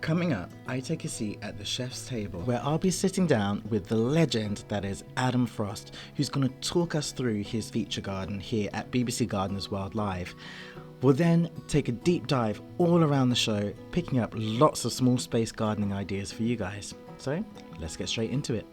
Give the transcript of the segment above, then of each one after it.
Coming up, I take a seat at the chef's table where I'll be sitting down with the legend that is Adam Frost, who's going to talk us through his feature garden here at BBC Gardeners World Live. We'll then take a deep dive all around the show, picking up lots of small space gardening ideas for you guys. So let's get straight into it.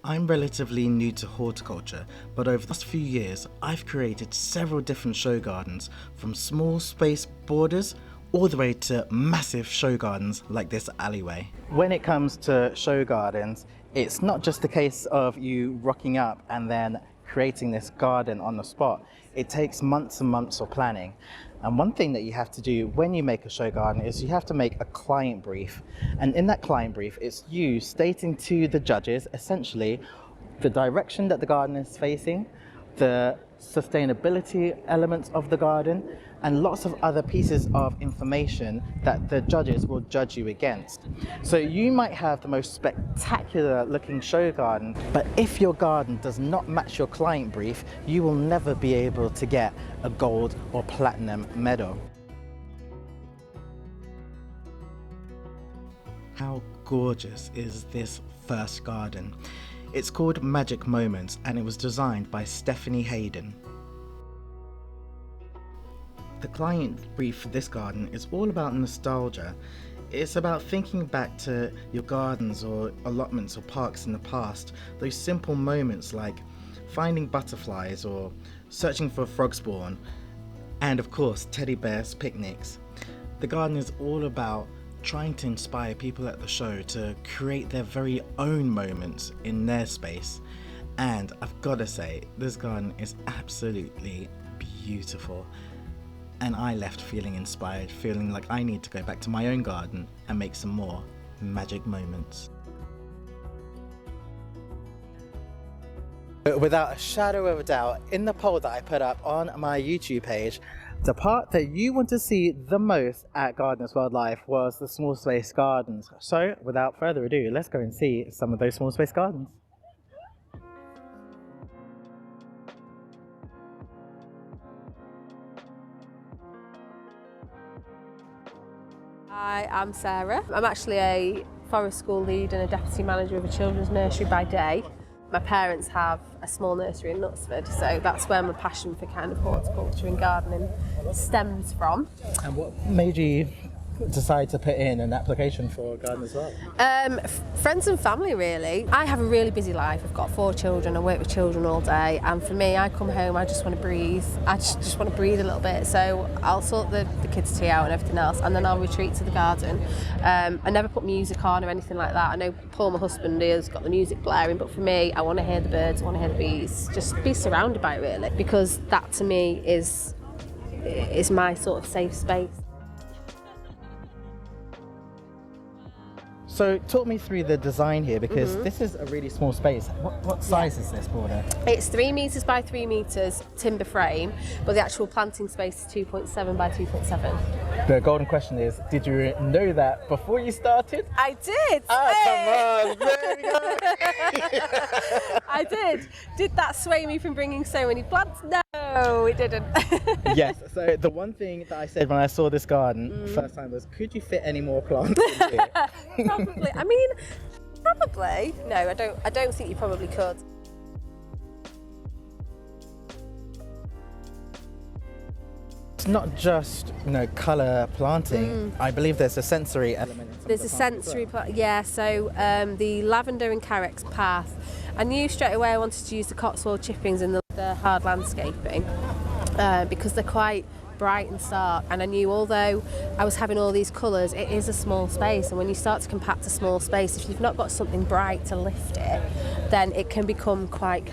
I'm relatively new to horticulture, but over the last few years, I've created several different show gardens, from small space borders all the way to massive show gardens like this alleyway. When it comes to show gardens, it's not just a case of you rocking up and then creating this garden on the spot. It takes months and months of planning. And one thing that you have to do when you make a show garden is you have to make a client brief. And in that client brief, it's you stating to the judges essentially the direction that the garden is facing, the sustainability elements of the garden, and lots of other pieces of information that the judges will judge you against. So you might have the most spectacular looking show garden, but if your garden does not match your client brief, you will never be able to get a gold or platinum medal. How gorgeous is this first garden? It's called Magic Moments, and it was designed by Stephanie Haydon. The client brief for this garden is all about nostalgia. It's about thinking back to your gardens or allotments or parks in the past, those simple moments like finding butterflies or searching for a frog spawn, and of course teddy bears picnics. The garden is all about trying to inspire people at the show to create their very own moments in their space. And I've got to say, this garden is absolutely beautiful. And I left feeling inspired, feeling like I need to go back to my own garden and make some more magic moments. Without a shadow of a doubt, in the poll that I put up on my YouTube page, the part that you want to see the most at Gardeners World Live was the small space gardens. So without further ado, let's go and see some of those small space gardens. Hi, I'm Sarah. I'm actually a forest school lead and a deputy manager of a children's nursery by day. My parents have a small nursery in Knutsford, so that's where my passion for kind of horticulture and gardening stems from. And what made you decide to put in an application for Gardeners World? Friends and family, really. I have a really busy life. I've got 4 children. I work with children all day, and for me, I come home, I just want to breathe. I just want to breathe a little bit, so I'll sort the kids' tea out and everything else, and then I'll retreat to the garden. I never put music on or anything like that. I know Paul, my husband, has got the music blaring, but for me, I want to hear the birds, I want to hear the bees, just be surrounded by it, really, because that to me is my sort of safe space. So talk me through the design here, because this is a really small space. What size is this border? It's 3 metres by 3 metres timber frame, but the actual planting space is 2.7 by 2.7. The golden question is, did you know that before you started? I did! Oh, come on! There we go! I did! Did that sway me from bringing so many plants? No, it didn't. Yes, so the one thing that I said when I saw this garden first time was, could you fit any more plants in here? Probably. I mean, probably. No, I don't think you probably could. It's not just, colour planting. I believe there's a sensory element. There's a sensory part, yeah. So the lavender and carex path. I knew straight away I wanted to use the Cotswold chippings in the hard landscaping because they're quite bright and stark, and I knew although I was having all these colours, it is a small space, and when you start to compact a small space, if you've not got something bright to lift it, then it can become quite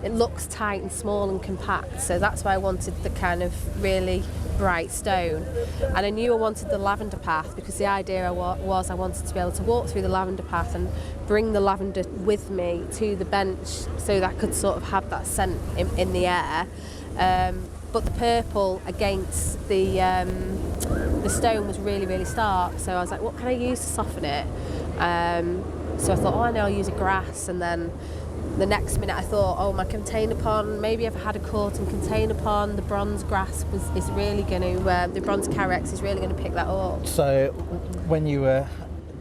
it looks tight and small and compact. So that's why I wanted the kind of really bright stone, and I knew I wanted the lavender path because the idea was I wanted to be able to walk through the lavender path and bring the lavender with me to the bench so that I could sort of have that scent in the air. But the purple against the stone was really, really stark. So I was like, what can I use to soften it? So I thought, I know, I'll use a grass. And then the next minute I thought, oh, my container pond, maybe I've had a caught-in container pond, the bronze grass is really going to, the bronze carex is really going to pick that up. So when you were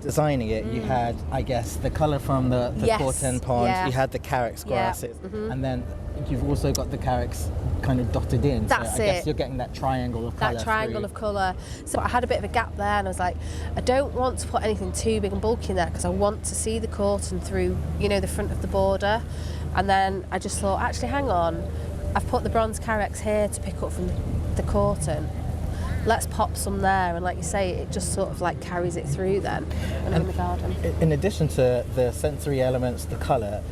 designing it, you had, I guess, the colour from the Yes, caught-in pond, yeah. you had the carex grasses, and then you've also got the carex kind of dotted in. That's so I guess it. you're getting that triangle of colour. That triangle of colour. So I had a bit of a gap there, and I was like, I don't want to put anything too big and bulky in there because I want to see the caught-in through, you know, the front of the border. And then I just thought, actually, hang on, I've put the bronze carex here to pick up from the caught-in. Let's pop some there, and like you say, it just sort of like carries it through then when I'm in the garden. In addition to the sensory elements, the colour,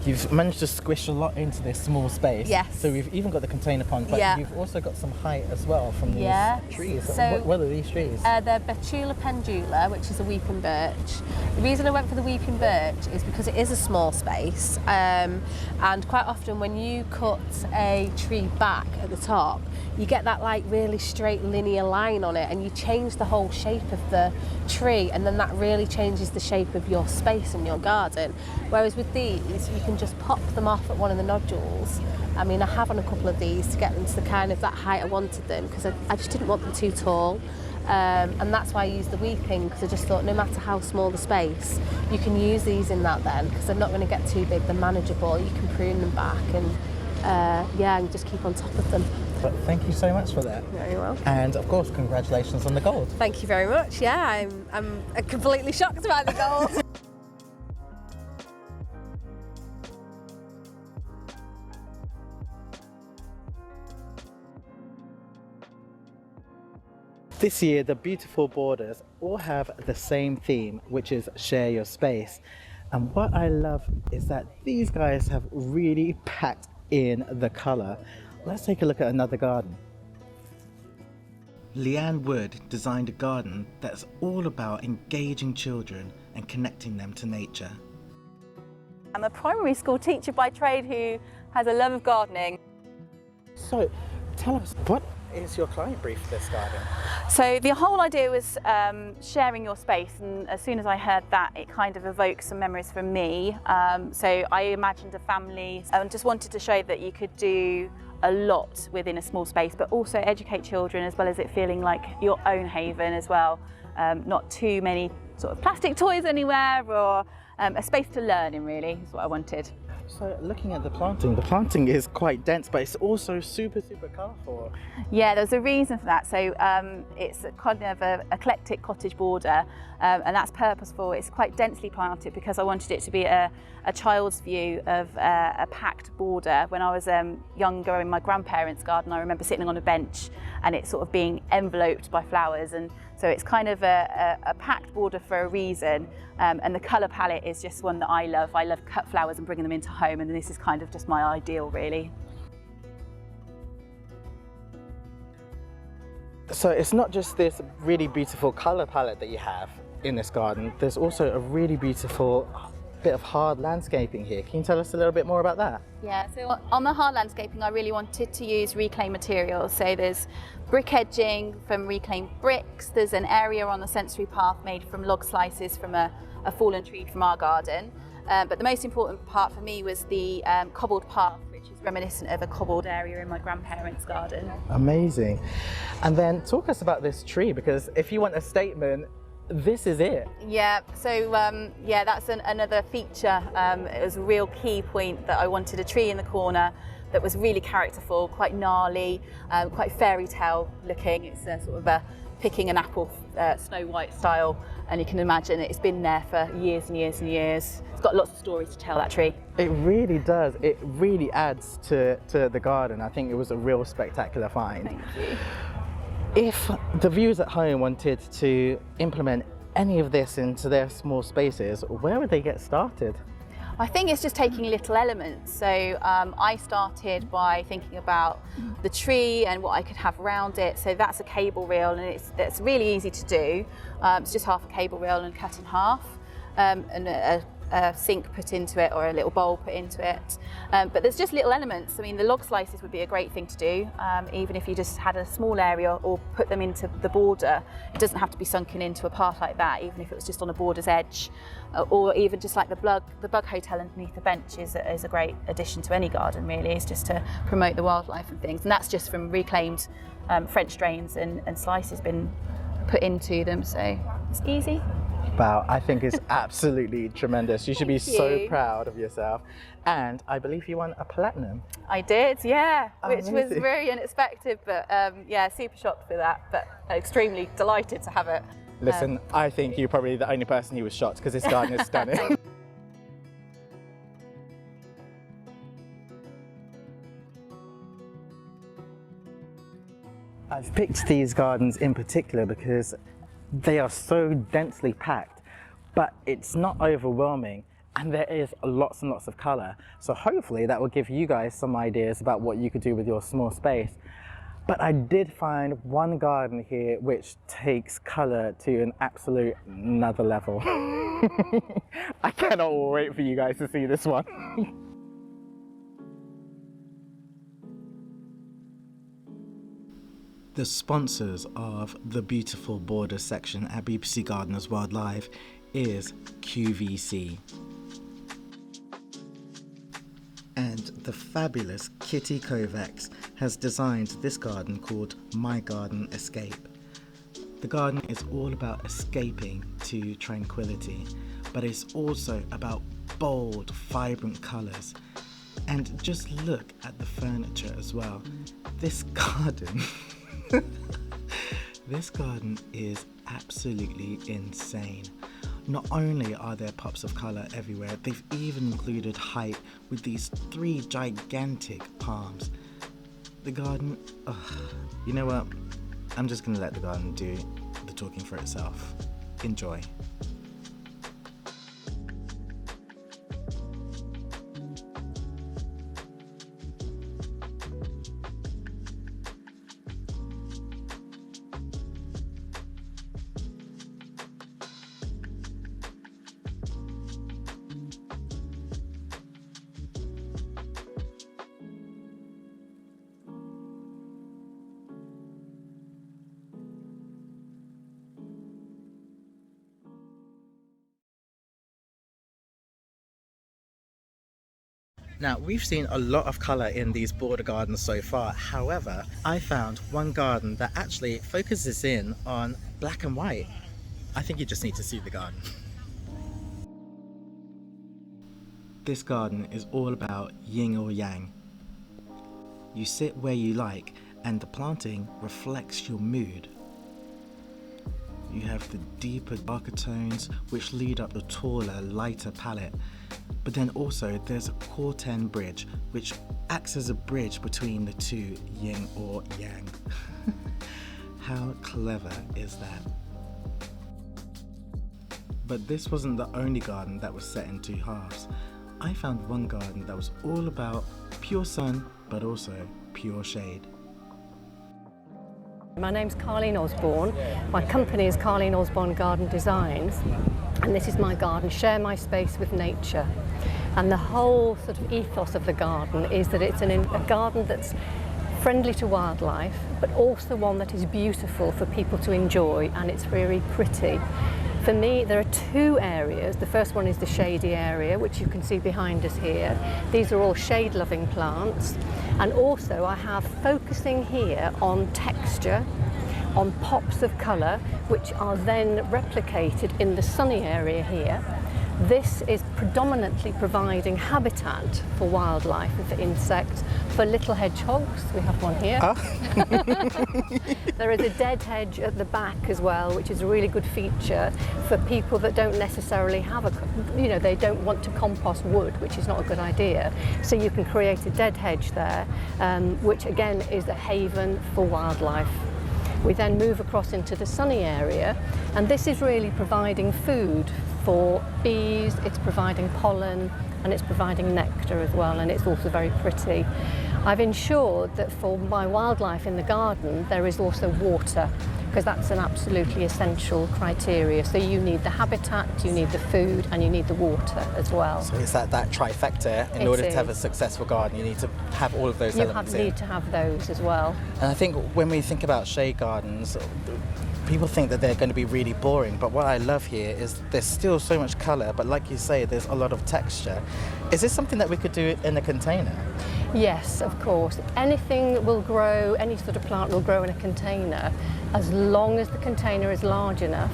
you've managed to squish a lot into this small space. Yes. So we've even got the container pond, but Yeah. you've also got some height as well from these trees. So what are these trees? They're Betula pendula, which is a weeping birch. The reason I went for the weeping birch is because it is a small space, and quite often when you cut a tree back at the top, you get that like really straight linear line on it, and you change the whole shape of the tree, and then that really changes the shape of your space in your garden. Whereas with these, you can just pop them off at one of the nodules. I mean, I have on a couple of these to get them to the kind of that height I wanted them, because I just didn't want them too tall. And that's why I used the weeping, because I just thought no matter how small the space, you can use these in that then, because they're not going to get too big, they're manageable, you can prune them back, and and just keep on top of them. But thank you so much for that. Very well. And of course, congratulations on the gold. Thank you very much. Yeah, I'm completely shocked about the gold. This year, the beautiful borders all have the same theme, which is share your space. And what I love is that these guys have really packed in the colour. Let's take a look at another garden. Leanne Wood designed a garden that's all about engaging children and connecting them to nature. I'm a primary school teacher by trade who has a love of gardening. So, tell us, what is your client brief for this garden? So the whole idea was sharing your space, and as soon as I heard that, it kind of evoked some memories for me. So I imagined a family and just wanted to show that you could do a lot within a small space, but also educate children as well as it feeling like your own haven as well. Not too many sort of plastic toys anywhere, or a space to learn in, really, is what I wanted. So looking at the planting is quite dense, but it's also super colourful. Yeah, there's a reason for that. So it's kind of an eclectic cottage border, and that's purposeful. It's quite densely planted because I wanted it to be a child's view of a packed border. When I was younger in my grandparents' garden, I remember sitting on a bench and it sort of being enveloped by flowers, and so it's kind of a packed border for a reason. And the colour palette is just one that I love. I love cut flowers and bringing them into home, and this is kind of just my ideal, really. So it's not just this really beautiful colour palette that you have in this garden, there's also a really beautiful bit of hard landscaping here. Can you tell us a little bit more about that? Yeah, so on the hard landscaping, I really wanted to use reclaimed materials. So there's brick edging from reclaimed bricks. There's an area on the sensory path made from log slices from a fallen tree from our garden. But the most important part for me was the cobbled path, which is reminiscent of a cobbled area in my grandparents' garden. Amazing. And then talk us about this tree, because if you want a statement, this is it. Yeah, so that's another feature. It was a real key point that I wanted a tree in the corner that was really characterful, quite gnarly, quite fairy tale looking. It's sort of a picking an apple, Snow White style, and you can imagine it's been there for years and years and years. It's got lots of stories to tell, that tree. It really does. It really adds to the garden. I think it was a real spectacular find. Thank you. If the viewers at home wanted to implement any of this into their small spaces, where would they get started? I think it's just taking little elements. So I started by thinking about the tree and what I could have around it. So that's a cable reel, and it's really easy to do. It's just half a cable reel and cut in half. And a a sink put into it or a little bowl put into it. But there's just little elements. I mean, the log slices would be a great thing to do, even if you just had a small area or put them into the border. It doesn't have to be sunken into a path like that, even if it was just on a border's edge, or even just like the bug hotel underneath the bench is a great addition to any garden, really. It's just to promote the wildlife and things. And that's just from reclaimed French drains and slices been put into them, so it's easy. Wow, I think it's absolutely tremendous. You should be so proud of yourself. And I believe you won a platinum. I did, yeah, which was Amazing. very unexpected, but yeah, super shocked for that, but extremely delighted to have it. Listen, I think you're probably the only person who was shocked because this garden is stunning. I've picked these gardens in particular because they are so densely packed, but it's not overwhelming and there is lots and lots of colour. So hopefully that will give you guys some ideas about what you could do with your small space. But I did find one garden here which takes colour to an absolute another level. I cannot wait for you guys to see this one. The sponsors of the beautiful border section at BBC Gardeners World Live is QVC. And the fabulous Kitti Kovacs has designed this garden called My Garden Escape. The garden is all about escaping to tranquility, but it's also about bold, vibrant colours. And just look at the furniture as well. This garden this garden is absolutely insane. Not only are there pops of colour everywhere, they've even included height with these 3 gigantic palms. The garden, you know what? I'm just going to let the garden do the talking for itself. Enjoy. Now, we've seen a lot of colour in these border gardens so far. However, I found one garden that actually focuses in on black and white. I think you just need to see the garden. This garden is all about yin or yang. You sit where you like and the planting reflects your mood. You have the deeper, darker tones which lead up the taller, lighter palette. But then also there's a Corten bridge which acts as a bridge between the two, yin or yang. How clever is that? But this wasn't the only garden that was set in 2 halves. I found one garden that was all about pure sun but also pure shade. My name's Carleen Osborne. My company is Carleen Osborne Garden Designs, and this is my garden, Share My Space with Nature. And the whole sort of ethos of the garden is that it's a garden that's friendly to wildlife, but also one that is beautiful for people to enjoy, and it's very pretty. For me, there are 2 areas. The first one is the shady area, which you can see behind us here. These are all shade-loving plants. And also I have focusing here on texture, on pops of colour, which are then replicated in the sunny area here. This is predominantly providing habitat for wildlife and for insects, for little hedgehogs. We have one here. There is a dead hedge at the back as well, which is a really good feature for people that don't necessarily have they don't want to compost wood, which is not a good idea. So you can create a dead hedge there, which again is a haven for wildlife. We then move across into the sunny area, and this is really providing food for bees, it's providing pollen, and it's providing nectar as well, and it's also very pretty. I've ensured that for my wildlife in the garden there is also water, because that's an absolutely essential criteria. So you need the habitat, you need the food, and you need the water as well. So it's that trifecta. In order to have a successful garden, you need to have all of those elements in. You need to have those as well. And I think when we think about shade gardens, people think that they're going to be really boring, but what I love here is there's still so much colour, but like you say, there's a lot of texture. Is this something that we could do in a container? Yes, of course. Anything will grow, any sort of plant will grow in a container, as long as the container is large enough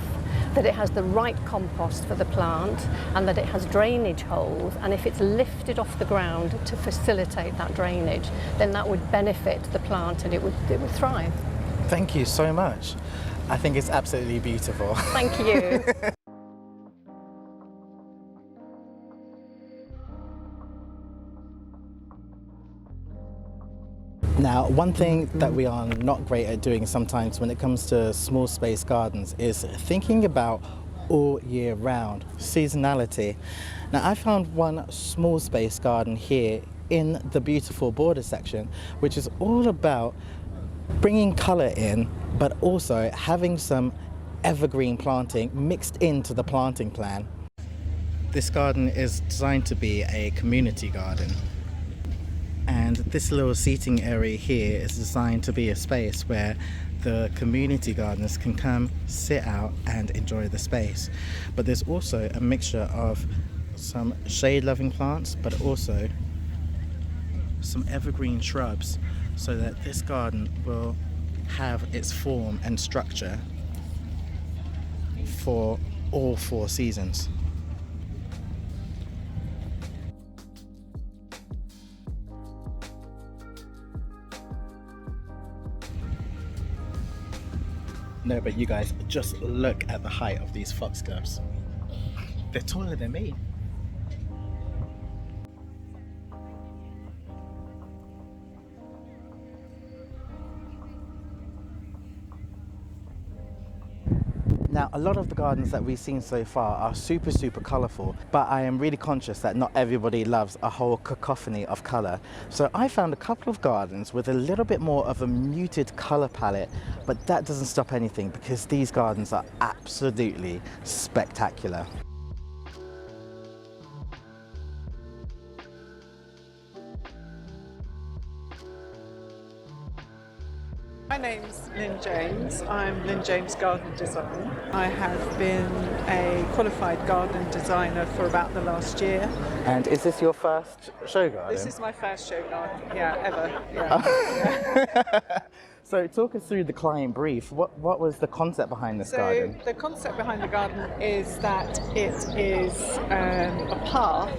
that it has the right compost for the plant and that it has drainage holes, and if it's lifted off the ground to facilitate that drainage, then that would benefit the plant and it would thrive. Thank you so much. I think it's absolutely beautiful. Thank you. Now, one thing that we are not great at doing sometimes when it comes to small space gardens is thinking about all year round, seasonality. Now, I found one small space garden here in the beautiful border section, which is all about bringing colour in, but also having some evergreen planting mixed into the planting plan. This garden is designed to be a community garden. And this little seating area here is designed to be a space where the community gardeners can come, sit out and enjoy the space. But there's also a mixture of some shade-loving plants, but also some evergreen shrubs, so that this garden will have its form and structure for all 4 seasons. No, but you guys, just look at the height of these foxgloves. They're taller than me. Now, a lot of the gardens that we've seen so far are super colourful, but I am really conscious that not everybody loves a whole cacophony of colour. So I found a couple of gardens with a little bit more of a muted colour palette, but that doesn't stop anything because these gardens are absolutely spectacular. My name's Lynn James. I'm Lynn James Garden Designer. I have been a qualified garden designer for about the last year. And is this your first show garden? This is my first show garden, ever. Yeah. So talk us through the client brief. What was the concept behind this garden? So the concept behind the garden is that it is a path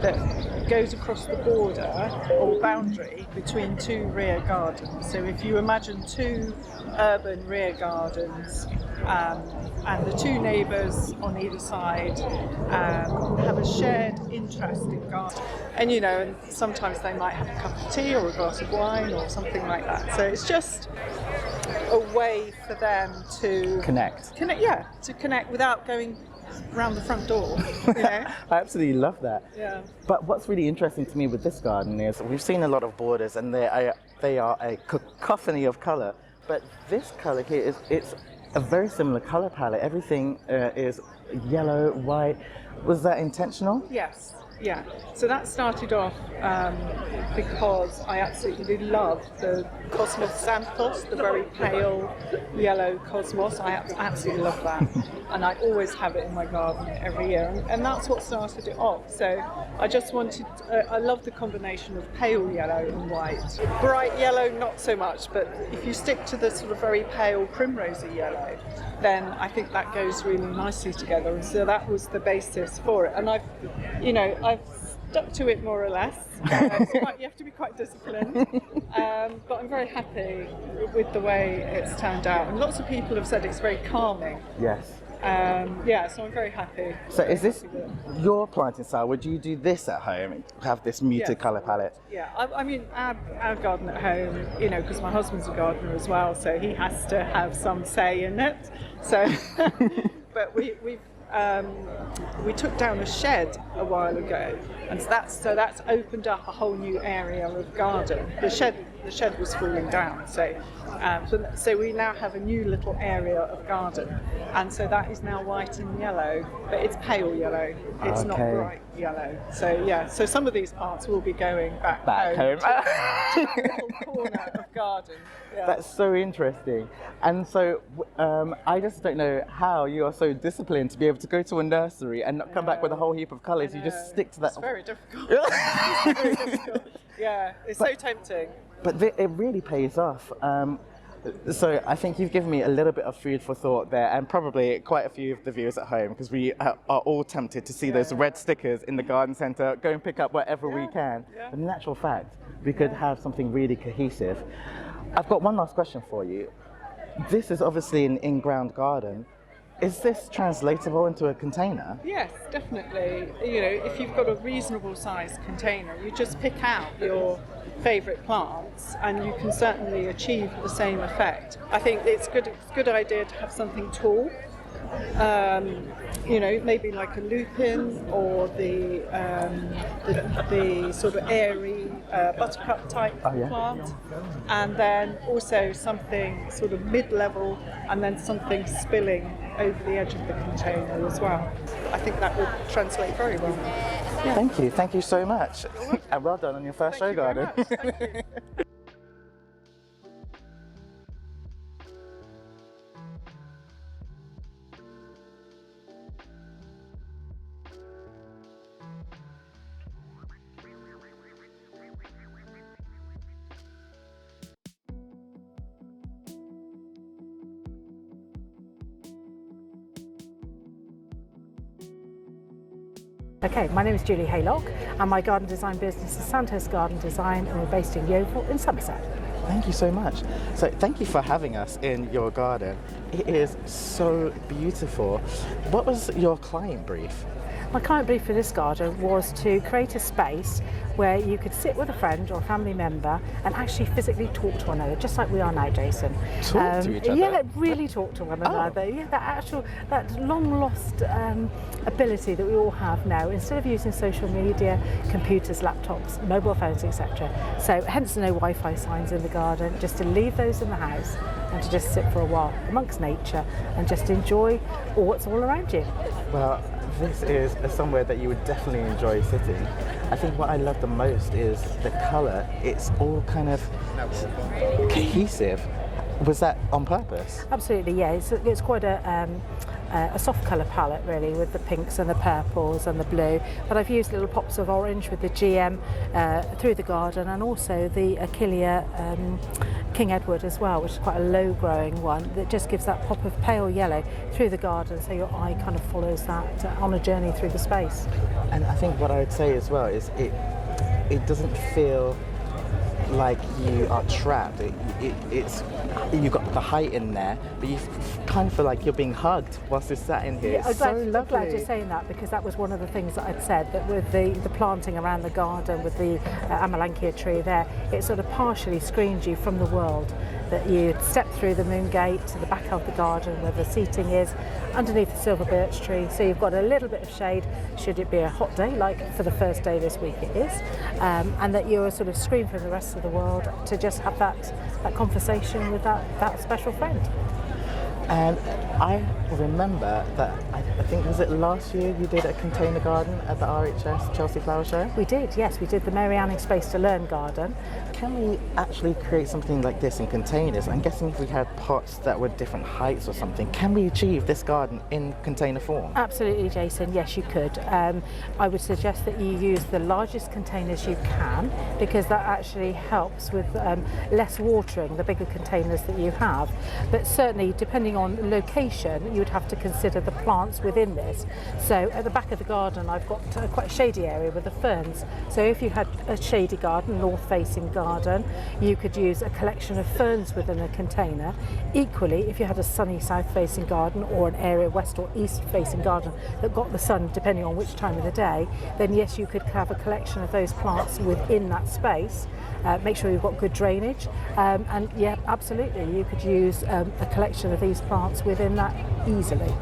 that goes across the border or boundary between 2 rear gardens. So if you imagine 2 urban rear gardens and the 2 neighbours on either side have a shared interest in gardening. And and sometimes they might have a cup of tea or a glass of wine or something like that. So it's just a way for them to Connect, to connect without going around the front door. I absolutely love that. Yeah. But what's really interesting to me with this garden is we've seen a lot of borders and they are a cacophony of colour, but this colour here it's a very similar colour palette. Everything is yellow, white. Was that intentional? Yes. Yeah, so that started off because I absolutely love the Cosmos Xanthos, the very pale yellow cosmos. I absolutely love that, and I always have it in my garden every year, and that's what started it off. So I just wanted, I love the combination of pale yellow and white. Bright yellow, not so much, but if you stick to the sort of very pale primrosy yellow, then I think that goes really nicely together, and so that was the basis for it. And I've stuck to it more or less. You have to be quite disciplined, but I'm very happy with the way it's turned out. And lots of people have said it's very calming. Yes. So I'm very happy. So is this your planting style? Would you do this at home and have this muted colour palette? Yeah, I mean, our garden at home, because my husband's a gardener as well, so he has to have some say in it. So, but we took down a shed a while ago, and that's opened up a whole new area of garden. The shed the shed was falling down. So we now have a new little area of garden, and so that is now white and yellow, but it's pale yellow. It's not bright yellow. So yeah, so some of these plants will be going back home. To that little corner of garden. Yeah. That's so interesting. And so I just don't know how you are so disciplined to be able to go to a nursery and not come back with a whole heap of colours. You just stick to that. It's very difficult. It's very difficult. Yeah, it's so tempting. But it really pays off. So I think you've given me a little bit of food for thought there, and probably quite a few of the viewers at home, because we are all tempted to see those red stickers in the garden centre, go and pick up whatever we can. Yeah. But in actual fact, we could have something really cohesive. I've got one last question for you. This is obviously an in-ground garden. Is this translatable into a container? Yes, definitely. You know, if you've got a reasonable sized container, you just pick out your favourite plants and you can certainly achieve the same effect. I think it's a good idea to have something tall. You know, maybe like a lupin or the sort of airy buttercup type plant, and then also something sort of mid-level, and then something spilling over the edge of the container as well. I think that would translate very well. Thank you so much. And well done on your first show garden. Thank you. Okay, my name is Julie Haylock and my garden design business is Sandhurst Garden Design, and we're based in Yeovil in Somerset. Thank you so much. So thank you for having us in your garden. It is so beautiful. What was your client brief? My client brief for this garden was to create a space where you could sit with a friend or a family member and actually physically talk to one another, just like we are now, Jason. Talk to each other? Yeah, really talk to one another. Yeah, that long lost ability that we all have now, instead of using social media, computers, laptops, mobile phones, etc. So hence no Wi-Fi signs in the garden, just to leave those in the house and to just sit for a while amongst nature and just enjoy what's all around you. Well, this is somewhere that you would definitely enjoy sitting. I think what I love the most is the colour. It's all kind of cohesive. Was that on purpose? Absolutely, yeah. It's quite a soft colour palette really, with the pinks and the purples and the blue. But I've used little pops of orange with the GM through the garden, and also the Achillea King Edward as well, which is quite a low growing one that just gives that pop of pale yellow through the garden, so your eye kind of follows that on a journey through the space. And I think what I would say as well is it doesn't feel like you are trapped. It's you've got the height in there, but you kind of feel like you're being hugged whilst you're sat in here. Yeah, I'm glad you're saying that, because that was one of the things that I'd said, that with the planting around the garden with the Amelanchier tree there, it sort of partially screens you from the world. That you step through the moon gate to the back of the garden where the seating is, underneath the silver birch tree, so you've got a little bit of shade should it be a hot day, like for the first day this week it is, and that you're sort of screened from the rest of the world to just have that conversation with that special friend. And I remember that, I think, was it last year you did a container garden at the RHS Chelsea Flower Show? We did, yes, we did the Mary Anning Space to Learn garden. Can we actually create something like this in containers? I'm guessing if we had pots that were different heights or something, can we achieve this garden in container form? Absolutely, Jason, yes you could. I would suggest that you use the largest containers you can, because that actually helps with less watering, the bigger containers that you have. But certainly, depending on location, you would have to consider the plants within this. So at the back of the garden I've got quite a shady area with the ferns. So if you had a shady garden, north-facing garden, you could use a collection of ferns within a container. Equally, if you had a sunny south-facing garden or an area west or east-facing garden that got the sun depending on which time of the day, then yes, you could have a collection of those plants within that space. Make sure you've got good drainage, and yeah, absolutely, you could use a collection of these plants within that easily.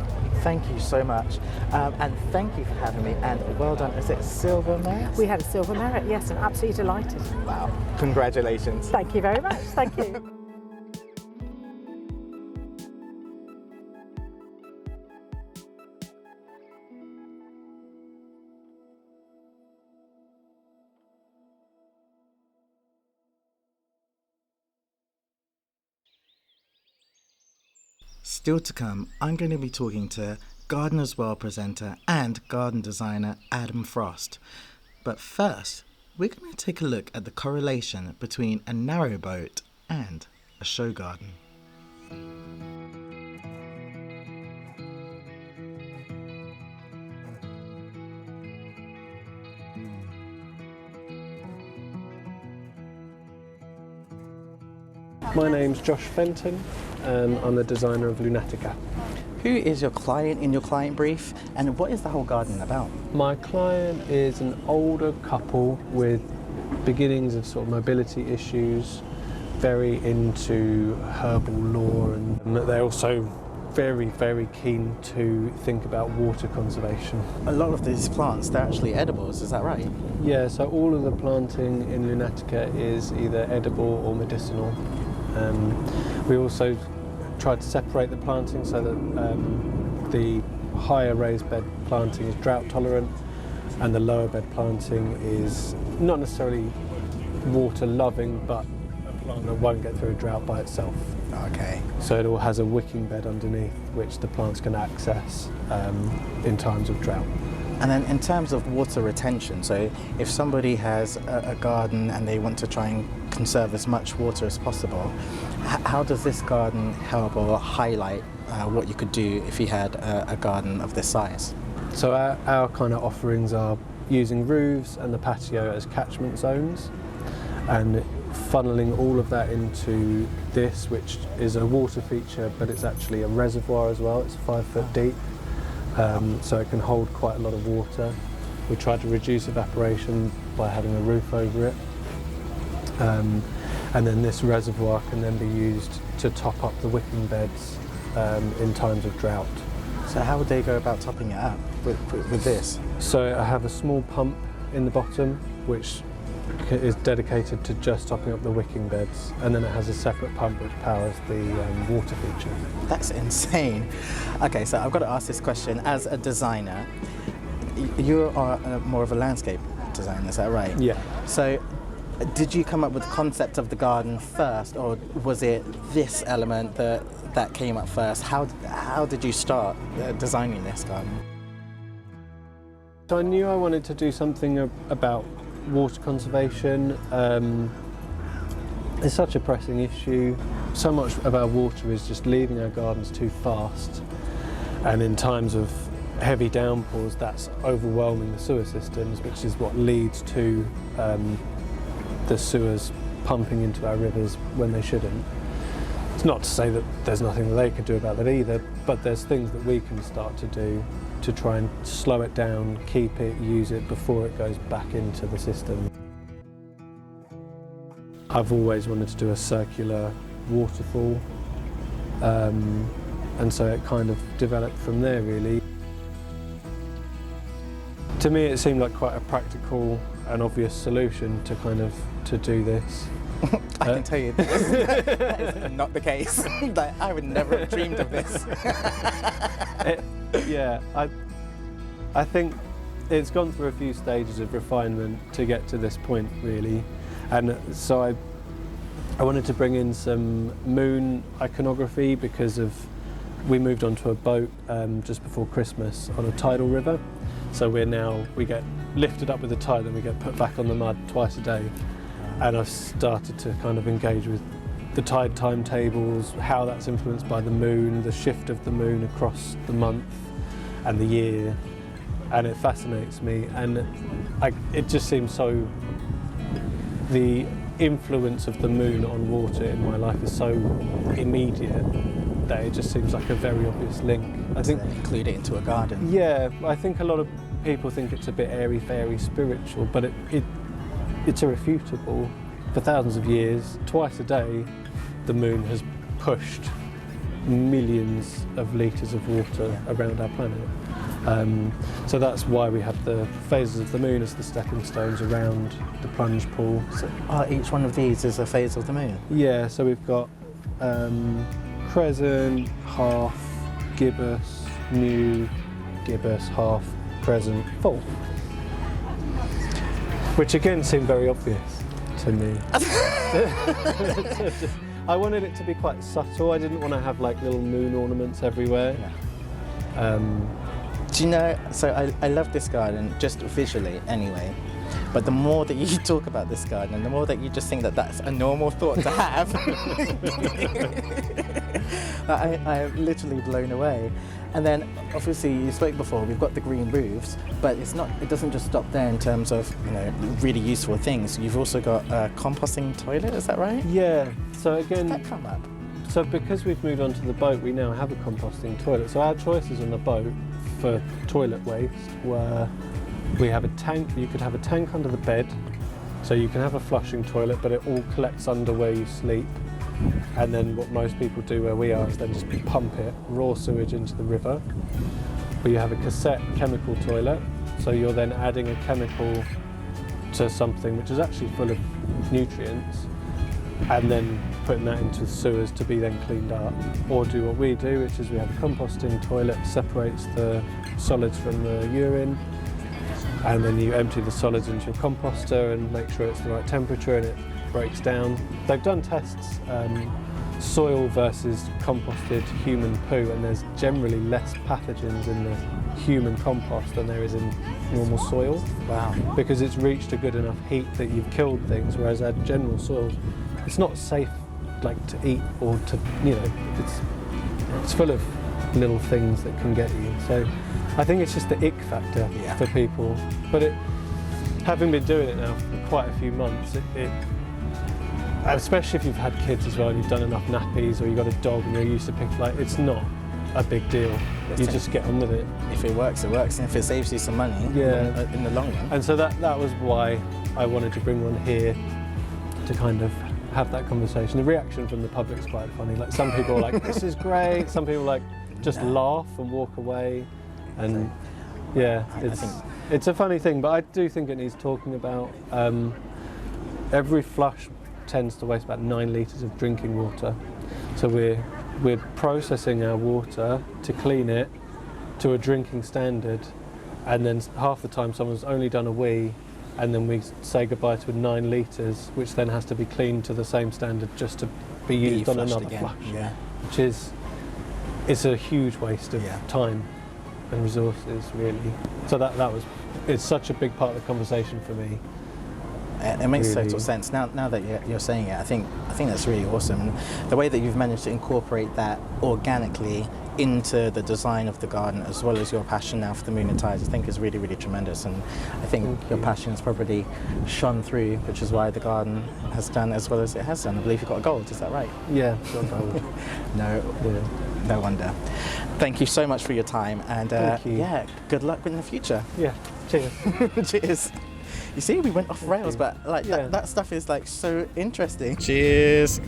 Thank you so much. And thank you for having me. And well done. Is it silver merit? We had a silver merit, yes, and absolutely delighted. Wow. Congratulations. Thank you very much. Thank you. Still to come, I'm going to be talking to Gardener's World presenter and garden designer Adam Frost. But first, we're going to take a look at the correlation between a narrowboat and a show garden. My name's Josh Fenton and I'm the designer of Lunatica. Who is your client in your client brief, and what is the whole garden about? My client is an older couple with beginnings of sort of mobility issues, very into herbal lore, and they're also very, very keen to think about water conservation. A lot of these plants, they're actually edibles, is that right? Yeah, so all of the planting in Lunatica is either edible or medicinal. We also tried to separate the planting so that the higher raised bed planting is drought tolerant and the lower bed planting is not necessarily water loving, but a plant that won't get through a drought by itself. Okay. So it all has a wicking bed underneath which the plants can access in times of drought. And then in terms of water retention, so if somebody has a garden and they want to try and conserve as much water as possible, how does this garden help or highlight what you could do if you had a garden of this size? So our kind of offerings are using roofs and the patio as catchment zones and funneling all of that into this, which is a water feature, but it's actually a reservoir as well. It's 5 foot deep. So it can hold quite a lot of water. We try to reduce evaporation by having a roof over it. And then this reservoir can then be used to top up the wicking beds in times of drought. So how would they go about topping it up with this? So I have a small pump in the bottom which is dedicated to just topping up the wicking beds, and then it has a separate pump which powers the water feature. That's insane. Okay, so I've got to ask this question. As a designer, you are more of a landscape designer, is that right? Yeah. So did you come up with the concept of the garden first, or was it this element that came up first? How did you start designing this garden? So I knew I wanted to do something about water conservation. It's such a pressing issue. So much of our water is just leaving our gardens too fast, and in times of heavy downpours that's overwhelming the sewer systems, which is what leads to the sewers pumping into our rivers when they shouldn't. It's not to say that there's nothing that they could do about that either, but there's things that we can start to do to try and slow it down, keep it, use it before it goes back into the system. I've always wanted to do a circular waterfall, and so it kind of developed from there really. To me it seemed like quite a practical and obvious solution to to do this. I can tell you that is not the case. Like, I would never have dreamed of this. Yeah, I think it's gone through a few stages of refinement to get to this point really, and so I wanted to bring in some moon iconography because we moved onto a boat just before Christmas on a tidal river, so we get lifted up with the tide and we get put back on the mud twice a day, and I've started to kind of engage with the tide timetables, how that's influenced by the moon, the shift of the moon across the month and the year, and it fascinates me, and it just seems so, the influence of the moon on water in my life is so immediate that it just seems like a very obvious link. I think include it into a garden. Yeah, I think a lot of people think it's a bit airy-fairy spiritual, but it's irrefutable. For thousands of years, twice a day, the moon has pushed millions of litres of water around our planet. So that's why we have the phases of the moon as the stepping stones around the plunge pool. So each one of these is a phase of the moon? Yeah, so we've got crescent, half, gibbous, new, gibbous, half, crescent, full. Which again seemed very obvious to me. I wanted it to be quite subtle. I didn't want to have like little moon ornaments everywhere. Yeah. Do you know, so I love this garden, just visually anyway, but the more that you talk about this garden and the more that you just think that that's a normal thought to have, I am literally blown away. And then obviously you spoke before, we've got the green roofs, but it doesn't just stop there in terms of, you know, really useful things. You've also got a composting toilet, is that right? Yeah, so again, Did that come up? So because we've moved on to the boat, we now have a composting toilet. So our choices on the boat for toilet waste were, we have a tank, you could have a tank under the bed, so you can have a flushing toilet, but it all collects under where you sleep. And then what most people do where we are is then just pump it, raw sewage into the river. Or you have a cassette chemical toilet, so you're then adding a chemical to something which is actually full of nutrients, and then putting that into the sewers to be then cleaned up. Or do what we do, which is we have a composting toilet, separates the solids from the urine, and then you empty the solids into your composter and make sure it's the right temperature and it breaks down. They've done tests, soil versus composted human poo, and there's generally less pathogens in the human compost than there is in normal soil. Wow. Because it's reached a good enough heat that you've killed things, whereas our general soil, it's not safe like to eat or to, you know, it's full of little things that can get you. So I think it's just the ick factor for people. But having been doing it now for quite a few months, especially if you've had kids as well and you've done enough nappies or you've got a dog and you're used to pick, like, it's not a big deal. You just get on with it. If it works, it works. And if it saves you some money in the long run. And so that was why I wanted to bring one here to kind of have that conversation. The reaction from the public's quite funny. Like, some people are like, this is great. Some people like just laugh and walk away. And yeah, it's a funny thing, but I do think it needs talking about. Every flush tends to waste about 9 litres of drinking water. So we're processing our water to clean it to a drinking standard, and then half the time someone's only done a wee, and then we say goodbye to 9 litres, which then has to be cleaned to the same standard just to be used on another flush. Yeah. Which it's a huge waste of time and resources, really. So it's such a big part of the conversation for me. It makes total sense. Now that you're saying it, I think that's really awesome. The way that you've managed to incorporate that organically into the design of the garden, as well as your passion now for the moon and tides, I think is really, really tremendous. And I think your passion's probably shone through, which is why the garden has done as well as it has done. I believe you got a gold, is that right? Yeah, got gold. No wonder. Thank you so much for your time, and good luck in the future. Yeah, cheers. Cheers. You see, we went off rails, but like that stuff is like so interesting. Cheers.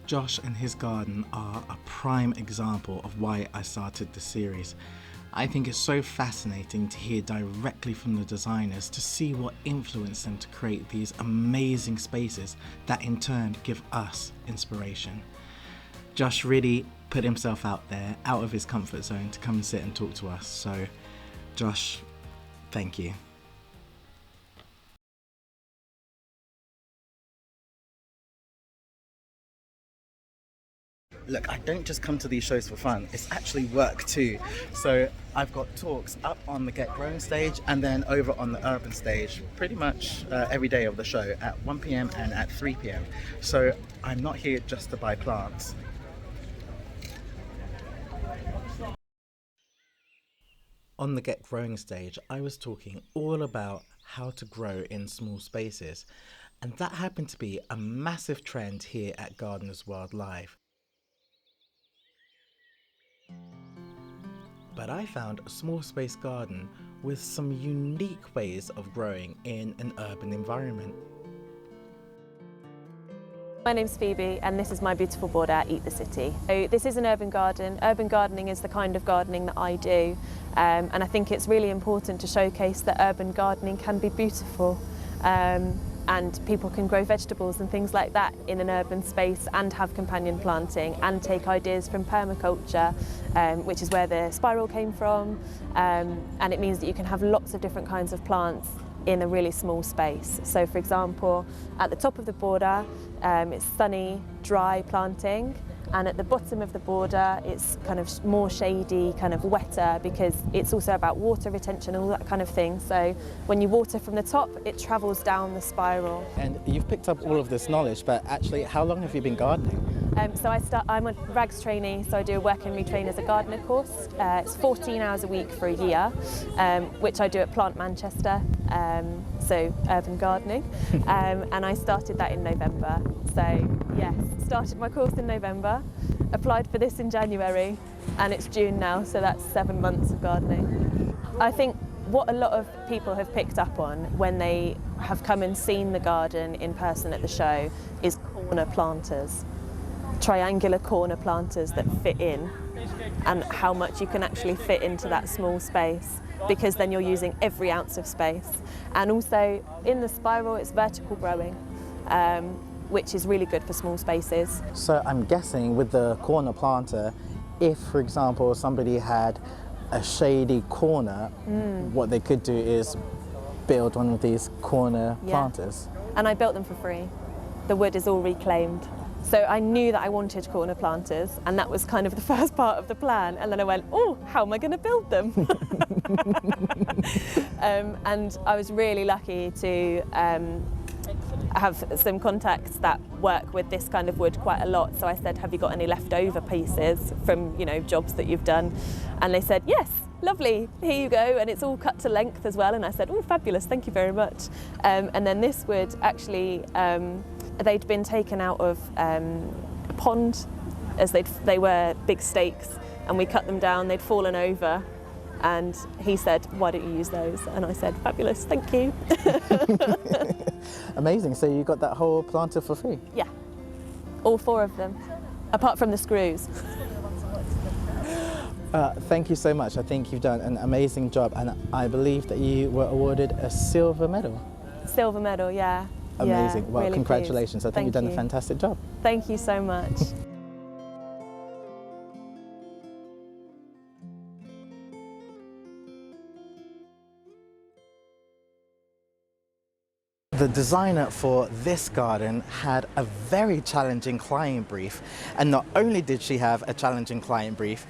Josh and his garden are a prime example of why I started the series. I think it's so fascinating to hear directly from the designers, to see what influenced them to create these amazing spaces that in turn give us inspiration. Josh really put himself out there, out of his comfort zone, to come and sit and talk to us. So Josh, thank you. Look, I don't just come to these shows for fun, it's actually work too. So I've got talks up on the Get Growing stage and then over on the Urban stage pretty much every day of the show at 1 p.m. and at 3 p.m. So I'm not here just to buy plants. On the Get Growing stage, I was talking all about how to grow in small spaces, and that happened to be a massive trend here at Gardeners World Live. But I found a small space garden with some unique ways of growing in an urban environment. My name's Phoebe and this is my beautiful border, Eat the City. So this is an urban garden. Urban gardening is the kind of gardening that I do, and I think it's really important to showcase that urban gardening can be beautiful, and people can grow vegetables and things like that in an urban space and have companion planting and take ideas from permaculture, which is where the spiral came from, and it means that you can have lots of different kinds of plants in a really small space. So for example, at the top of the border, it's sunny, dry planting, and at the bottom of the border it's kind of more shady, kind of wetter, because it's also about water retention and all that kind of thing. So when you water from the top, it travels down the spiral. And you've picked up all of this knowledge, but actually, how long have you been gardening? I'm a RAGS trainee, so I do a work and retrain as a gardener course. It's 14 hours a week for a year, which I do at Plant Manchester, so urban gardening, and I started that in November. So yes, started my course in November, applied for this in January, and it's June now, so that's 7 months of gardening. I think what a lot of people have picked up on when they have come and seen the garden in person at the show is corner planters. Triangular corner planters that fit in, and how much you can actually fit into that small space, because then you're using every ounce of space. And also in the spiral it's vertical growing, which is really good for small spaces. So I'm guessing with the corner planter, if for example somebody had a shady corner, what they could do is build one of these corner planters. And I built them for free. The wood is all reclaimed. So I knew that I wanted corner planters, and that was kind of the first part of the plan. And then I went, oh, how am I going to build them? And I was really lucky to have some contacts that work with this kind of wood quite a lot. So I said, have you got any leftover pieces from, you know, jobs that you've done? And they said, yes, lovely, here you go. And it's all cut to length as well. And I said, oh, fabulous, thank you very much. And then this wood actually, they'd been taken out of a pond, as they were big stakes, and we cut them down, they'd fallen over, and he said, why don't you use those? And I said, fabulous, thank you. Amazing, so you got that whole planter for free? Yeah, all 4 of them, apart from the screws. Thank you so much. I think you've done an amazing job, and I believe that you were awarded a silver medal. Silver medal, yeah. Amazing. Yeah, well, really congratulations. pleased. I think you've done a fantastic job. Thank you so much. The designer for this garden had a very challenging client brief, and not only did she have a challenging client brief,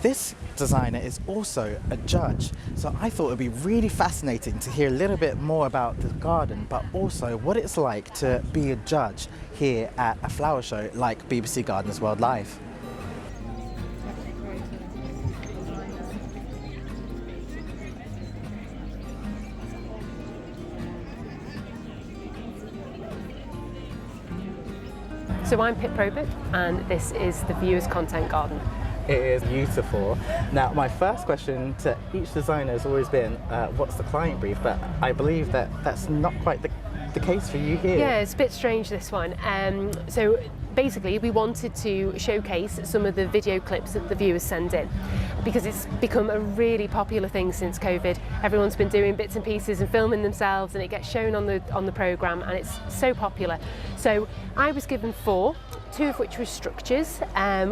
this designer is also a judge. So I thought it would be really fascinating to hear a little bit more about the garden, but also what it's like to be a judge here at a flower show like BBC Gardens World Live. So I'm Pip Probert, and this is the Viewers Content Garden. It is beautiful. Now, my first question to each designer has always been, what's the client brief? But I believe that that's not quite the case for you here. Yeah, it's a bit strange, this one. So basically, we wanted to showcase some of the video clips that the viewers send in, because it's become a really popular thing since COVID. Everyone's been doing bits and pieces and filming themselves, and it gets shown on the programme, and it's so popular. So I was given 4, 2 of which were structures.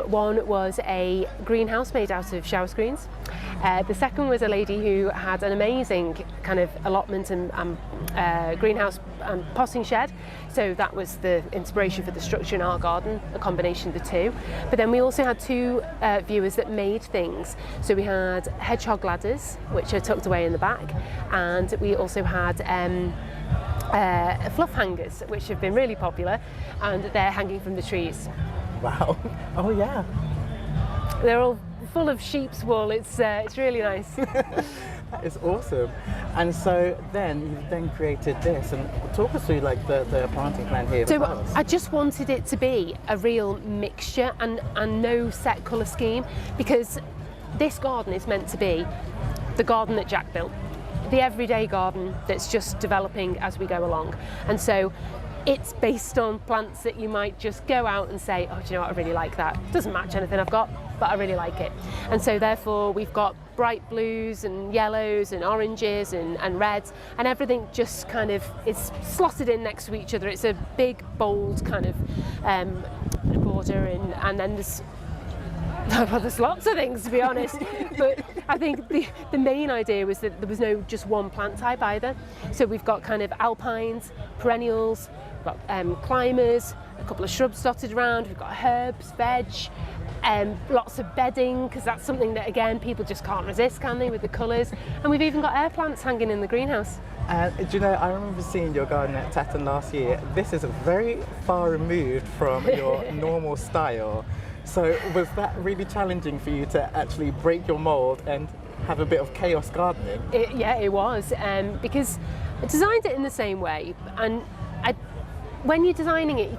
One was a greenhouse made out of shower screens. The second was a lady who had an amazing kind of allotment and greenhouse and potting shed. So that was the inspiration for the structure in our garden, a combination of the 2. But then we also had 2 viewers that made things. So we had hedgehog ladders, which are tucked away in the back, and we also had fluff hangers, which have been really popular, and they're hanging from the trees. Wow. Oh yeah. They're all full of sheep's wool. It's really nice. That is awesome. And so then you've then created this, and talk us through like the planting plan here. So I just wanted it to be a real mixture and no set colour scheme, because this garden is meant to be the garden that Jack built, the everyday garden that's just developing as we go along. And so it's based on plants that you might just go out and say, oh, do you know what, I really like that. Doesn't match anything I've got, but I really like it. And so therefore we've got bright blues and yellows and oranges and reds, and everything just kind of is slotted in next to each other. It's a big, bold kind of border, and then there's lots of things, to be honest. But I think the main idea was that there was no just one plant type either. So we've got kind of alpines, perennials, we've got climbers, a couple of shrubs dotted around, we've got herbs, veg, lots of bedding, because that's something that, again, people just can't resist, can they, with the colours. And we've even got air plants hanging in the greenhouse. And do you know, I remember seeing your garden at Tatton last year. This is very far removed from your normal style. So was that really challenging for you to actually break your mould and have a bit of chaos gardening? Yeah, it was, because I designed it in the same way, and when you're designing it,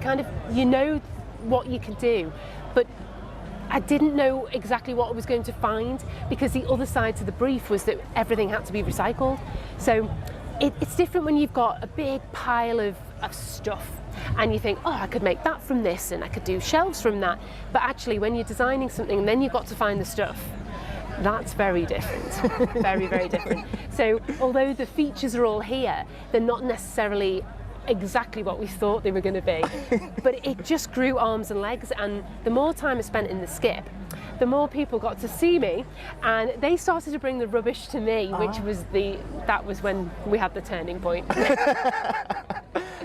you know what you can do, but I didn't know exactly what I was going to find, because the other side to the brief was that everything had to be recycled. So it's different when you've got a big pile of stuff and you think, oh, I could make that from this and I could do shelves from that. But actually, when you're designing something and then you've got to find the stuff, that's very different. Very, very different. So although the features are all here, they're not necessarily exactly what we thought they were going to be. But it just grew arms and legs, and the more time I spent in the skip, the more people got to see me, and they started to bring the rubbish to me, which was that was when we had the turning point.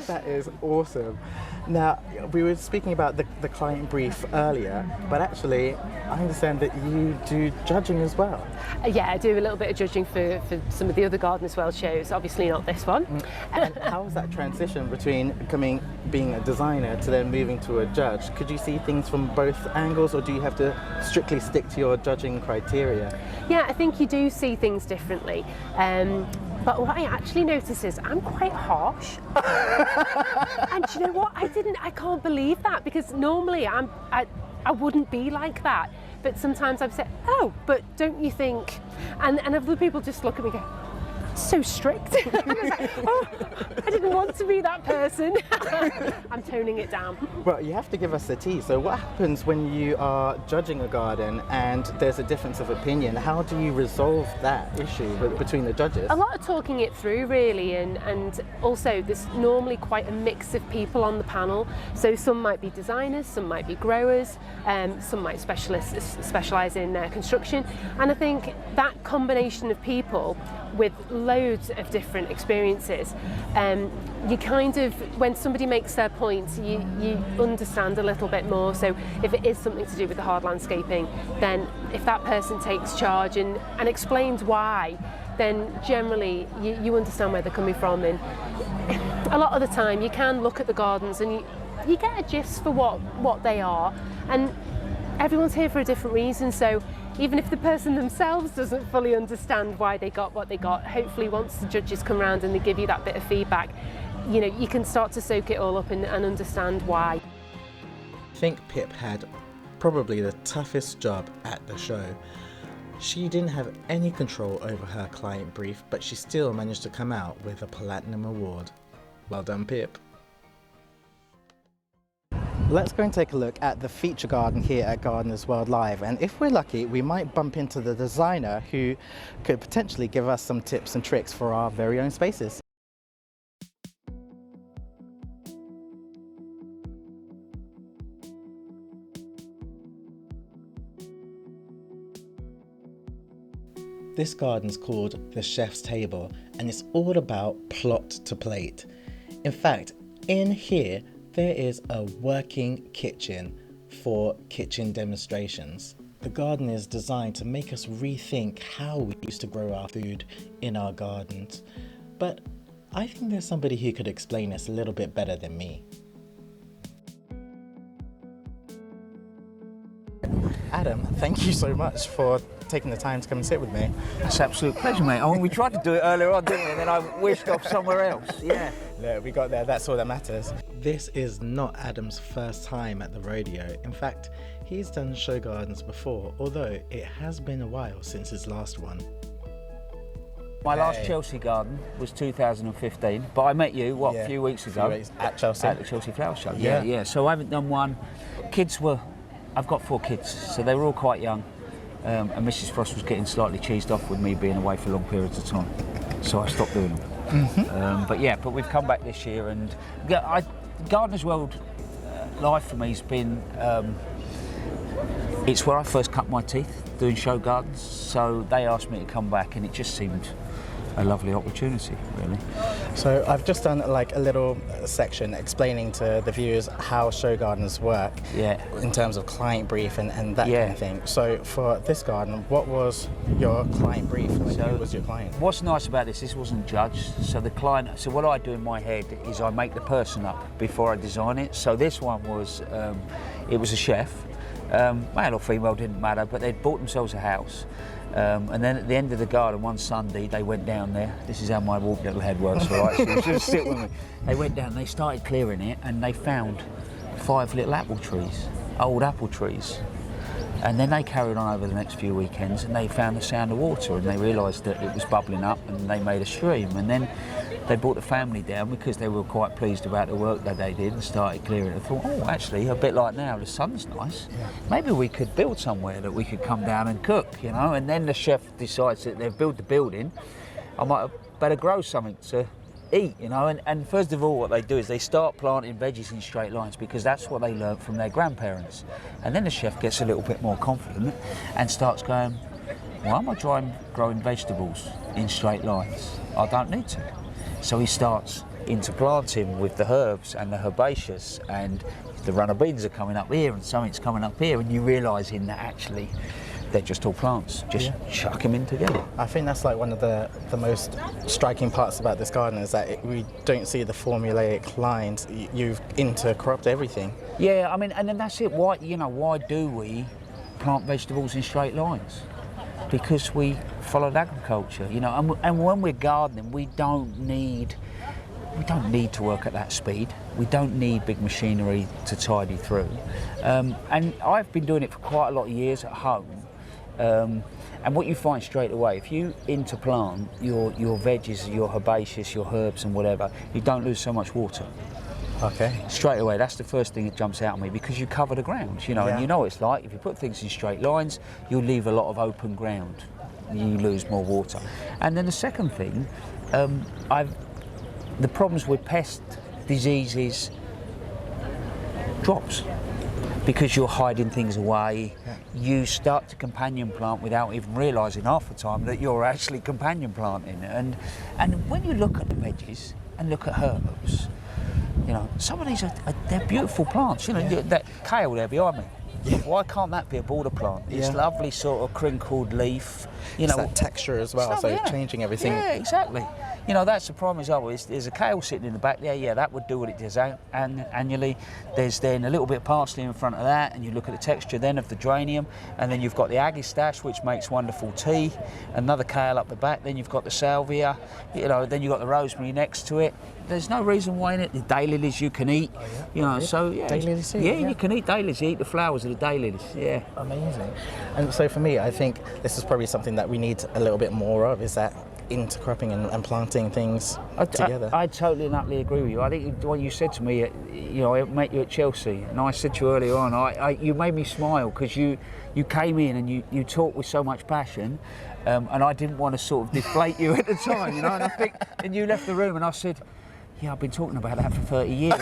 That is awesome. Now, we were speaking about the client brief earlier, but actually, I understand that you do judging as well. Yeah, I do a little bit of judging for some of the other Gardeners World shows, obviously not this one. And how was that transition between being a designer to then moving to a judge? Could you see things from both angles, or do you have to strictly stick to your judging criteria? Yeah, I think you do see things differently. But what I actually notice is I'm quite harsh. And do you know what? I can't believe that, because normally I wouldn't be like that. But sometimes I've said, oh, but don't you think? And other people just look at me and go, so strict. I was like, oh, I didn't want to be that person. I'm toning it down. Well, you have to give us the tea. So what happens when you are judging a garden and there's a difference of opinion? How do you resolve that issue between the judges? A lot of talking it through, really, and also there's normally quite a mix of people on the panel. So some might be designers, some might be growers, some might specialise in construction. And I think that combination of people with loads of different experiences, you kind of, when somebody makes their point, you understand a little bit more. So if it is something to do with the hard landscaping, then if that person takes charge and explains why, then generally you understand where they're coming from. And a lot of the time you can look at the gardens and you get a gist for what they are, and everyone's here for a different reason. So even if the person themselves doesn't fully understand why they got what they got, hopefully once the judges come round and they give you that bit of feedback, you can start to soak it all up and understand why. I think Pip had probably the toughest job at the show. She didn't have any control over her client brief, but she still managed to come out with a Platinum Award. Well done, Pip. Let's go and take a look at the feature garden here at Gardeners World Live, and if we're lucky we might bump into the designer who could potentially give us some tips and tricks for our very own spaces. This garden's called the Chef's Table, and it's all about plot to plate. In fact, in here there is a working kitchen for kitchen demonstrations. The garden is designed to make us rethink how we used to grow our food in our gardens. But I think there's somebody who could explain this a little bit better than me. Adam, thank you so much for taking the time to come and sit with me. It's an absolute pleasure, mate. We tried to do it earlier on, didn't we? And then I wished off somewhere else. Yeah. Look, we got there. That's all that matters. This is not Adam's first time at the rodeo. In fact, he's done show gardens before, although it has been a while since his last one. My last Chelsea garden was 2015, but I met you, a few weeks ago? At Chelsea. At the Chelsea Flower Show, yeah. So I haven't done one. I've got 4 kids, so they were all quite young. And Mrs. Frost was getting slightly cheesed off with me being away for long periods of time. So I stopped doing them. But we've come back this year, and Gardener's World life for me has been, it's where I first cut my teeth doing show gardens. So they asked me to come back, and it just seemed a lovely opportunity, really. So I've just done like a little section explaining to the viewers how show gardens work in terms of client brief and that kind of thing. So for this garden, what was your client brief? Who was your client? What's nice about this wasn't judged. So the client, so what I do in my head is I make the person up before I design it. So this one was, it was a chef, male or female, didn't matter, but they'd bought themselves a house. And then at the end of the garden one Sunday they went down there. This is how my warped little head works, all right? So just sit with me. They went down, they started clearing it, and they found 5 little apple trees, old apple trees. And then they carried on over the next few weekends, and they found the sound of water, and they realised that it was bubbling up, and they made a stream. And then they brought the family down because they were quite pleased about the work that they did and started clearing it. I thought, oh, actually, a bit like now, the sun's nice. Maybe we could build somewhere that we could come down and cook, you know? And then the chef decides that they've built the building, I might have better grow something to eat, you know? And first of all, what they do is they start planting veggies in straight lines because that's what they learned from their grandparents. And then the chef gets a little bit more confident and starts going, why am I growing vegetables in straight lines? I don't need to. So he starts interplanting with the herbs and the herbaceous, and the runner beans are coming up here and something's coming up here, and you realising that actually they're just all plants. Just chuck them in together. I think that's like one of the most striking parts about this garden is that we don't see the formulaic lines. You've intercropped everything. Yeah, I mean, and then that's it. Why do we plant vegetables in straight lines? Because we followed agriculture, you know, and when we're gardening, we don't need to work at that speed. We don't need big machinery to tidy through. And I've been doing it for quite a lot of years at home. And what you find straight away, if you interplant your veggies, your herbaceous, your herbs and whatever, you don't lose so much water. Okay. Straight away, that's the first thing that jumps out at me, because you cover the ground, you know, and you know what it's like. If you put things in straight lines, you'll leave a lot of open ground. You lose more water. And then the second thing, the problems with pest diseases drops because you're hiding things away. You start to companion plant without even realising half the time that you're actually companion planting. And when you look at the veggies and look at herbs, you know, some of these they're beautiful plants. You know, that kale there behind me. Why can't that be a border plant? It's lovely sort of crinkled leaf. You know, that texture as well, so changing everything. Yeah, exactly. You know, that's the prime example. There's a kale sitting in the back there. Yeah, that would do what it does annually. There's then a little bit of parsley in front of that, and you look at the texture then of the geranium, and then you've got the agistache, which makes wonderful tea. Another kale up the back. Then you've got the salvia. You know, then you've got the rosemary next to it. There's no reason why in it. The daylilies you can eat. You know, so daylilies too. Yeah, you can eat daylilies. You eat the flowers of the daylilies. Yeah. Amazing. And so for me, I think this is probably something that we need a little bit more of. Is that intercropping and planting things together. I totally and utterly agree with you. I think what you said to me, you know, I met you at Chelsea, and I said to you earlier on, you made me smile because you came in and you talked with so much passion, and I didn't want to sort of deflate you at the time, you know. And you left the room, and I said, yeah, I've been talking about that for 30 years,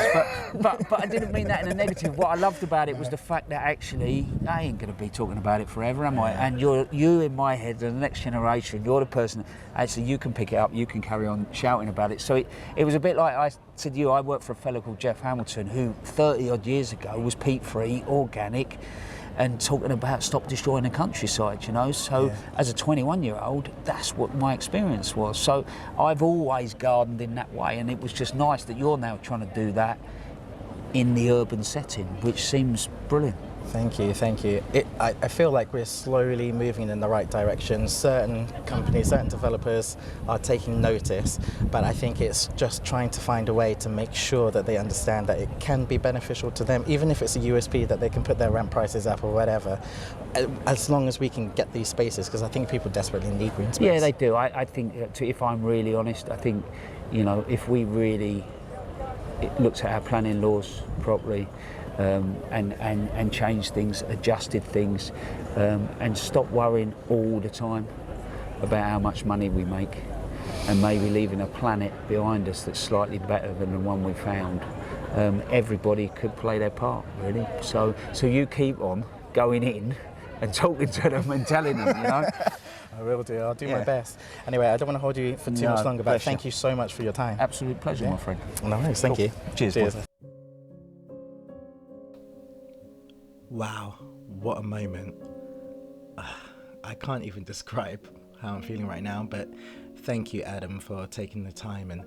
but I didn't mean that in a negative. What I loved about it was the fact that actually I ain't going to be talking about it forever, am I? And you in my head, the next generation, you're the person, actually you can pick it up, you can carry on shouting about it. So it was a bit like I said to you, I worked for a fellow called Jeff Hamilton, who 30 odd years ago was peat-free, organic, and talking about stop destroying the countryside, you know. So as a 21-year-old, that's what my experience was. So I've always gardened in that way, and it was just nice that you're now trying to do that in the urban setting, which seems brilliant. Thank you, thank you. I feel like we're slowly moving in the right direction. Certain companies, certain developers are taking notice, but I think it's just trying to find a way to make sure that they understand that it can be beneficial to them, even if it's a USP that they can put their rent prices up or whatever, as long as we can get these spaces, because I think people desperately need green space. Yeah, they do. I think, if I'm really honest, I think, you know, if we really looked at our planning laws properly, and change things, adjusted things, and stop worrying all the time about how much money we make, and maybe leaving a planet behind us that's slightly better than the one we found. Everybody could play their part, really. So you keep on going in and talking to them and telling them, you know. I will do. I'll do my best. Anyway, I don't want to hold you for too much longer, but thank you so much for your time. Absolute pleasure, my friend. No worries. Thank you. Cheers. Wow, what a moment. I can't even describe how I'm feeling right now, but thank you, Adam, for taking the time, and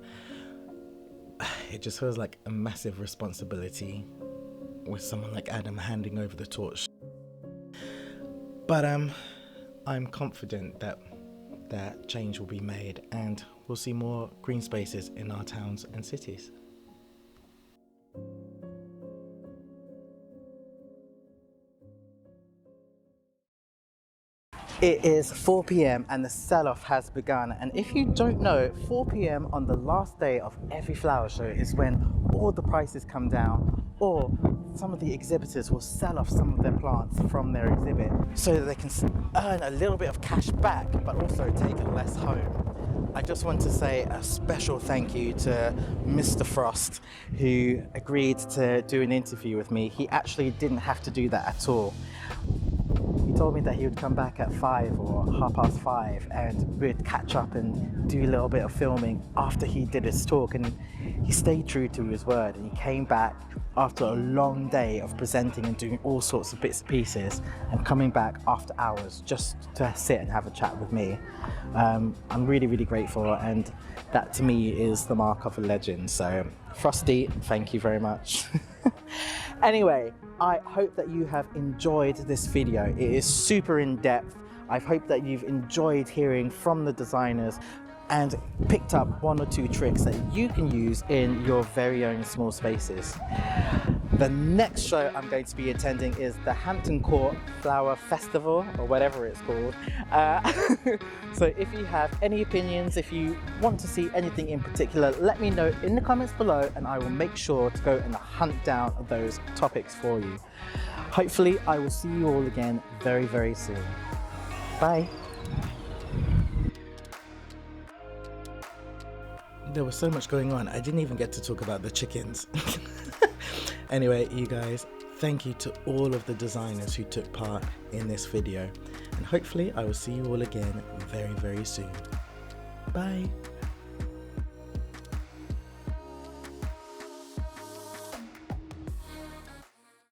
it just feels like a massive responsibility with someone like Adam handing over the torch. But I'm confident that change will be made and we'll see more green spaces in our towns and cities. It is 4 p.m. and the sell-off has begun, and if you don't know, 4 p.m. on the last day of every flower show is when all the prices come down, or some of the exhibitors will sell off some of their plants from their exhibit so that they can earn a little bit of cash back but also take less home. I just want to say a special thank you to Mr. Frost, who agreed to do an interview with me. He actually didn't have to do that at all. He told me that he would come back at 5 or 5:30 and we'd catch up and do a little bit of filming after he did his talk, and he stayed true to his word, and he came back after a long day of presenting and doing all sorts of bits and pieces, and coming back after hours just to sit and have a chat with me. I'm really, really grateful, and that to me is the mark of a legend. So Frosty, thank you very much. Anyway, I hope that you have enjoyed this video. It is super in depth. I hope that you've enjoyed hearing from the designers and picked up 1 or 2 tricks that you can use in your very own small spaces. The next show I'm going to be attending is the Hampton Court Flower Festival, or whatever it's called. So if you have any opinions, if you want to see anything in particular, let me know in the comments below, and I will make sure to go and hunt down those topics for you. Hopefully I will see you all again very, very soon. Bye. There was so much going on, I didn't even get to talk about the chickens. Anyway, you guys, thank you to all of the designers who took part in this video, and hopefully I will see you all again very, very soon. Bye.